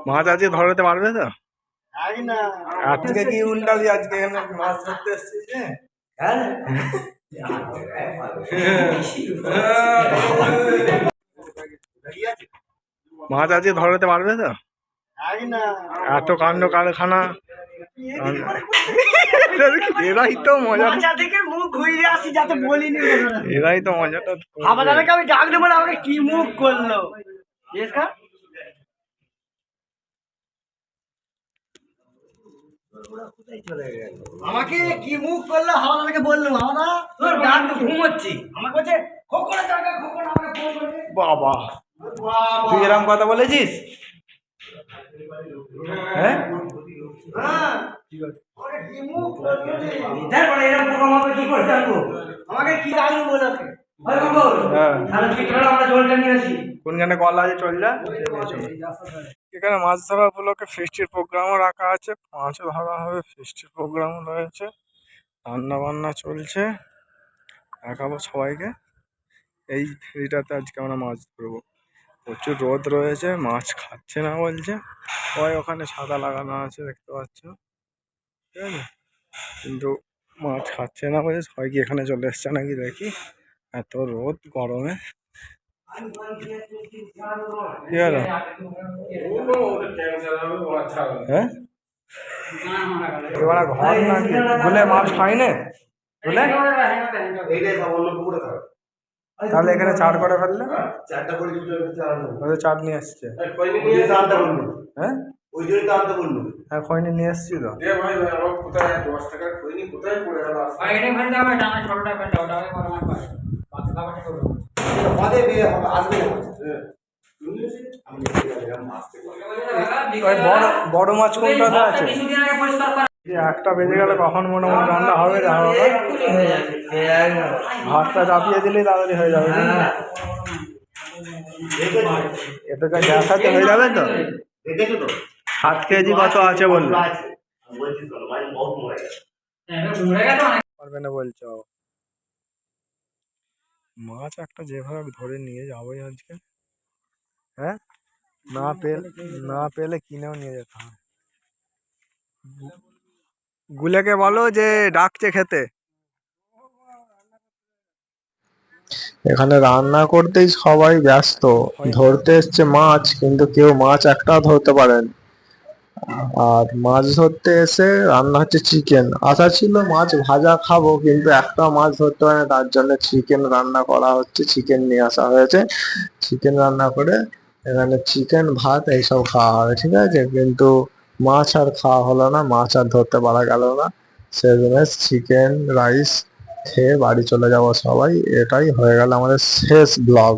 মাছ আজকে ধরতে পারবে তো? আজকে কি উল্টাবি? আজকে এখানে মাছ ধরতে এসেছি যে মাছ আজকে ধরতে পারবে তো? এত কাণ্ড কারখানা। এরাই তো মজা থেকে মুখ ঘুরিয়ে আসি যাতে বলিনি। এরাই তো মজাটা। আমাদেরকে আমি ডাক দেবো না, আমাকে কি মুখ করলো। আমাকে কি মুখ করলো হাওড়াকে বললাম, হাওড়া তোর ডাক ঘুমোচ্ছি, আমাকে বলছে খোকনের জায়গা খোকন আমাকে ফোন করে। বাবা, তুই এরকম কথা বলেছিস? হ্যাঁ, আমাকে কি ডাকলো বলে কোনখানে কল আছে চল যা। এখানে মাছ ধরা উপলক্ষে ফিস্টির প্রোগ্রামও রাখা আছে। মাছও ধরা হবে, ফিস্টির প্রোগ্রামও রয়েছে, রান্না বান্না চলছে। দেখাবো সবাইকে। এই ফেরিটাতে আজকে আমরা মাছ ধরবো। প্রচুর রোদ রয়েছে, মাছ খাচ্ছে না বলছে। সবাই ওখানে সাদা লাগানো আছে দেখতে পাচ্ছ, ঠিক আছে, কিন্তু মাছ খাচ্ছে না বলছে। সবাই কি এখানে চলে এসছে নাকি দেখি, এত রোদ গরমে। কি হলো? হ্যাঁ, এবার ঘর নাকি বলে মাছ খাইনে বলে, তাহলে এখানে চার করে ফেললে। চাট নিয়ে এসছে। হ্যাঁ, হ্যাঁ, খৈনি নিয়ে এসছি তো। বড় মাছ কোনটাতে আছে? একটা বেজে গেলে কখন মোটামুটি রান্না হবে? ভাতটা চাপিয়ে দিলেই তাড়াতাড়ি হয়ে যাবে। এতে গ্যাস হাতে হয়ে যাবে তো। 7 কেজি কত আছে বললো? পারবে না বলছো। মাছ একটা যেভাবে ধরে নিয়ে যাবোই আজকে। হ্যাঁ, না পেলে কিনেও নিয়ে যেতে হবে। গুলেকে বলো যে ডাকছে খেতে। এখানে রান্না করতেই সবাই ব্যস্ত। ধরতে এসছে মাছ, কিন্তু কেউ মাছ একটাও ধরতে পারেন। আর মাছ ধরতে এসে রান্না হচ্ছে চিকেন। আশা ছিল মাছ ভাজা খাবো, কিন্তু একটা মাছ ধরতে পারে না, তার জন্য চিকেন রান্না করা হচ্ছে। চিকেন নিয়ে আসা হয়েছে, চিকেন রান্না করে এখানে চিকেন ভাত এইসব খাওয়া হবে, ঠিক আছে। কিন্তু মাছ আর খাওয়া হলো না, মাছ আর ধরতে পারা গেল না। সেজন্য চিকেন রাইস খেয়ে বাড়ি চলে যাব সবাই। এটাই হয়ে গেল আমাদের শেষ ব্লগ।